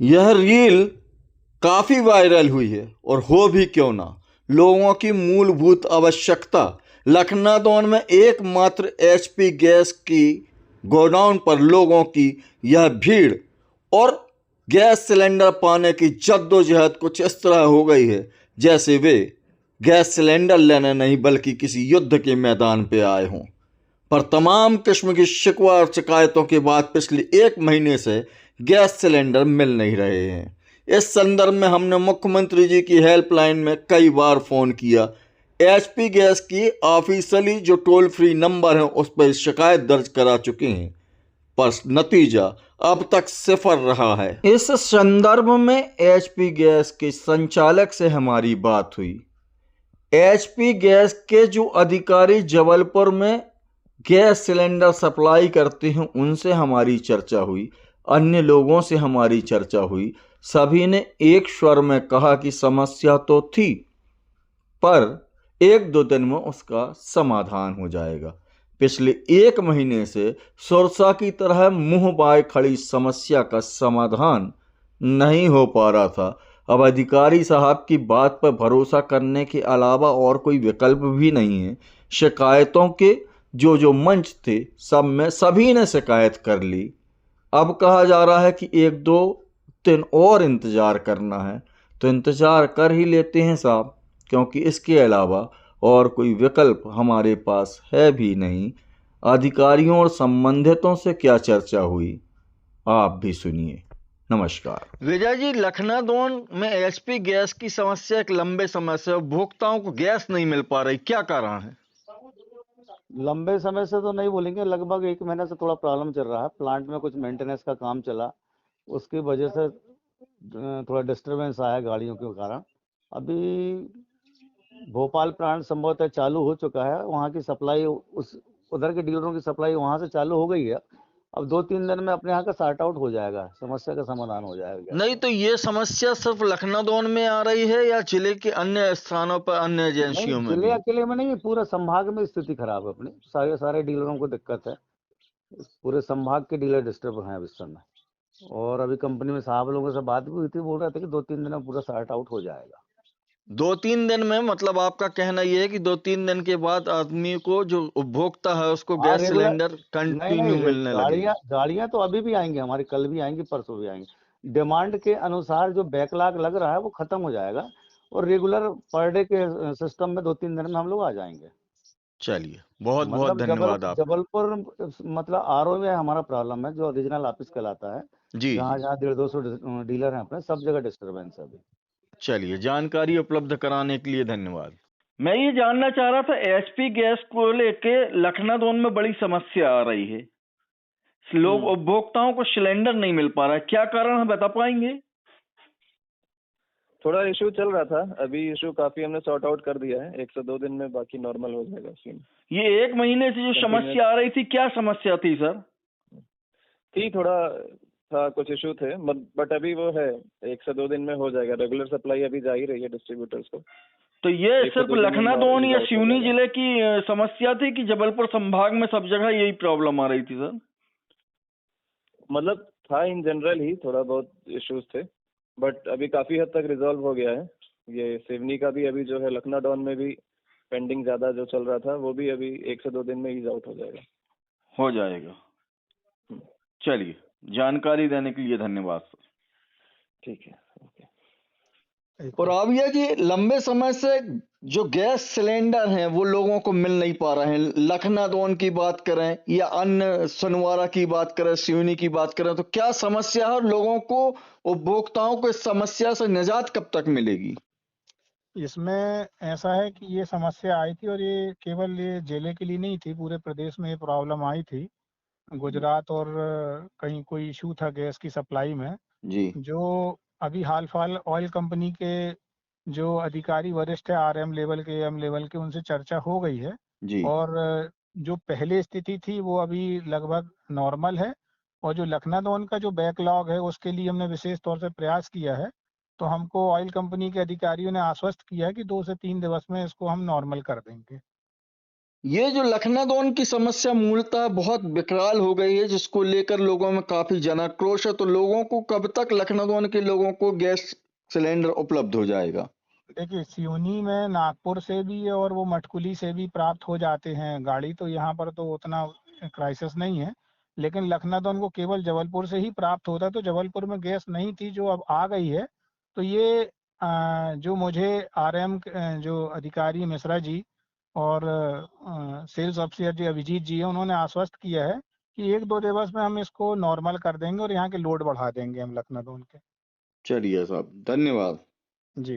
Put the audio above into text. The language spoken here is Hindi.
यह रील काफी वायरल हुई है और हो भी क्यों ना। लोगों की मूलभूत आवश्यकता लखनादौन में एकमात्र एचपी गैस की गोडाउन पर लोगों की यह भीड़ और गैस सिलेंडर पाने की जद्दोजहद कुछ इस तरह हो गई है जैसे वे गैस सिलेंडर लेने नहीं बल्कि किसी युद्ध के मैदान पे आए हों। पर तमाम किस्म की शिकवा और शिकायतों के बाद पिछले 1 महीने से गैस सिलेंडर मिल नहीं रहे हैं। इस संदर्भ में हमने मुख्यमंत्री जी की हेल्पलाइन में कई बार फ़ोन किया। एचपी गैस की ऑफिशियली जो टोल फ्री नंबर है उस पर शिकायत दर्ज करा चुके हैं, पर नतीजा अब तक सिफर रहा है। इस संदर्भ में एचपी गैस के संचालक से हमारी बात हुई। एचपी गैस के जो अधिकारी जबलपुर में गैस सिलेंडर सप्लाई करते हैं उनसे हमारी चर्चा हुई, अन्य लोगों से हमारी चर्चा हुई। सभी ने एक स्वर में कहा कि समस्या तो थी पर 1-2 दिन में उसका समाधान हो जाएगा। पिछले 1 महीने से सुरसा की तरह मुंह बाए खड़ी समस्या का समाधान नहीं हो पा रहा था। अब अधिकारी साहब की बात पर भरोसा करने के अलावा और कोई विकल्प भी नहीं है। शिकायतों के जो मंच थे सब में सभी ने शिकायत कर ली। अब कहा जा रहा है कि 1-2 दिन और इंतज़ार करना है, तो इंतज़ार कर ही लेते हैं साहब, क्योंकि इसके अलावा और कोई विकल्प हमारे पास है भी नहीं। अधिकारियों और संबंधितों से क्या चर्चा हुई आप भी सुनिए। नमस्कार। विजय जी, लखनादौन में एचपी गैस की समस्या एक लंबे समय से, उपभोक्ताओं को गैस नहीं मिल पा रही, क्या कारण है? लंबे समय से तो नहीं बोलेंगे, लगभग 1 महीने से थोड़ा प्रॉब्लम चल रहा है। प्लांट में कुछ मेंटेनेंस का काम चला, उसकी वजह से थोड़ा डिस्टरबेंस आया गाड़ियों के कारण। अभी भोपाल प्लांट संभवतः चालू हो चुका है, वहाँ की सप्लाई उस उधर के डीलरों की सप्लाई वहाँ से चालू हो गई है। अब 2-3 दिन में अपने यहाँ का सॉर्ट आउट हो जाएगा, समस्या का समाधान हो जाएगा। नहीं तो ये समस्या सिर्फ लखनादौन में आ रही है या जिले के अन्य स्थानों पर, अन्य नहीं, एजेंसियों में जिले भी? अकेले में नहीं, पूरा संभाग में स्थिति खराब है अपनी। सारे सारे डीलरों को दिक्कत है, पूरे संभाग के डीलर डिस्टर्ब हैं अब इस समय। और अभी कंपनी में साहब लोगों से बात भी हुई थी, बोल रहे थे कि 2-3 दिन में पूरा सॉर्ट आउट हो जाएगा। 2-3 दिन में मतलब आपका कहना ये है कि 2-3 दिन के बाद आदमी को, जो उपभोक्ता है, उसको हाँ, गैस रेगुलर। सिलेंडर नहीं कंटिन्यू नहीं, मिलने गाड़ियाँ लगेगा? गाड़ियाँ तो अभी भी आएंगी हमारी, कल भी आएंगी, परसों भी आएंगी। डिमांड के अनुसार जो बैकलॉग लग रहा है वो खत्म हो जाएगा, और रेगुलर पर डे के सिस्टम में 2-3 दिन में हम लोग आ जाएंगे। चलिए, बहुत बहुत मतलब धन्यवाद आपका। जबलपुर, मतलब आरओ में हमारा प्रॉब्लम है, जो रीजनल ऑफिस कहलाता है। जी जहाँ जी। जहाँ 150-200 डीलर हैं अपने, सब जगह डिस्टर्बेंस है अभी। चलिए, जानकारी उपलब्ध कराने के लिए धन्यवाद। मैं ये जानना चाह रहा था, एचपी गैस को लेके लखनादौन में बड़ी समस्या आ रही है। लोग, उपभोक्ताओं को सिलेंडर नहीं मिल पा रहा है, क्या कारण है बता पाएंगे? थोड़ा इशू चल रहा था, अभी इशू काफी हमने सॉर्ट आउट कर दिया है। 1 से 2 दिन में बाकी नॉर्मल हो जाएगा सीन। ये 1 महीने से जो समस्या आ रही थी, क्या समस्या थी सर? थी, थोड़ा था, कुछ इशू थे, बट अभी वो है, 1 से 2 दिन में हो जाएगा। रेगुलर सप्लाई अभी जा ही रही है डिस्ट्रीब्यूटर्स को। तो ये 1 से सिर्फ 2 दिन में लखनादौन ईज या आउट हो सिवनी जाएगा। जिले की समस्या थी कि जबलपुर संभाग में सब जगह यही प्रॉब्लम आ रही थी सर? मतलब था इन जनरल ही, थोड़ा बहुत इश्यूज थे, बट अभी काफी हद तक रिजॉल्व हो गया है। ये सिवनी का भी अभी जो है, लखनादौन में भी पेंडिंग ज्यादा जो चल रहा था, वो भी अभी 1 से 2 दिन में ईज आउट हो जाएगा। हो जाएगा। चलिए, जानकारी देने के लिए धन्यवाद सर। ठीक है, ओके। और अब ये कि लंबे समय से जो गैस सिलेंडर हैं वो लोगों को मिल नहीं पा रहे हैं। लखनादौन की बात करें या अन्य सोनवारा की बात करें, सिवनी की बात करें, तो क्या समस्या है और लोगों को, उपभोक्ताओं को इस समस्या से निजात कब तक मिलेगी? इसमें ऐसा है कि ये समस्या आई थी, और ये केवल ये जिले के लिए नहीं थी, पूरे प्रदेश में ये प्रॉब्लम आई थी। गुजरात और कहीं कोई इशू था गैस की सप्लाई में, जी जो अभी हाल फिलहाल ऑयल कंपनी के जो अधिकारी वरिष्ठ है, आरएम लेवल के, एम लेवल के, उनसे चर्चा हो गई है। जी। और जो पहले स्थिति थी वो अभी लगभग नॉर्मल है। और जो लखनादौन का जो बैकलॉग है उसके लिए हमने विशेष तौर से प्रयास किया है। तो हमको ऑयल कंपनी के अधिकारियों ने आश्वस्त किया है कि 2 से 3 दिवस में इसको हम नॉर्मल कर देंगे। ये जो लखनादौन की समस्या मूलतः बहुत विकराल हो गई है, जिसको लेकर लोगों में काफी जनाक्रोश है। तो लोगों को कब तक लखनादौन के लोगों को गैस सिलेंडर उपलब्ध हो जाएगा? देखिए, सिवनी में नागपुर से भी और वो मटकुली से भी प्राप्त हो जाते हैं गाड़ी, तो यहाँ पर तो उतना क्राइसिस नहीं है। लेकिन लखनादौन को केवल जबलपुर से ही प्राप्त होता है, तो जबलपुर में गैस नहीं थी जो अब आ गई है। तो ये जो मुझे आरएम जो अधिकारी मिश्रा जी और सेल्स ऑफिसर जी अभिजीत जी है, उन्होंने आश्वस्त किया है कि 1-2 दिवस में हम इसको नॉर्मल कर देंगे और यहाँ के लोड बढ़ा देंगे हम लखनादौन के। चलिए साहब, धन्यवाद। जी।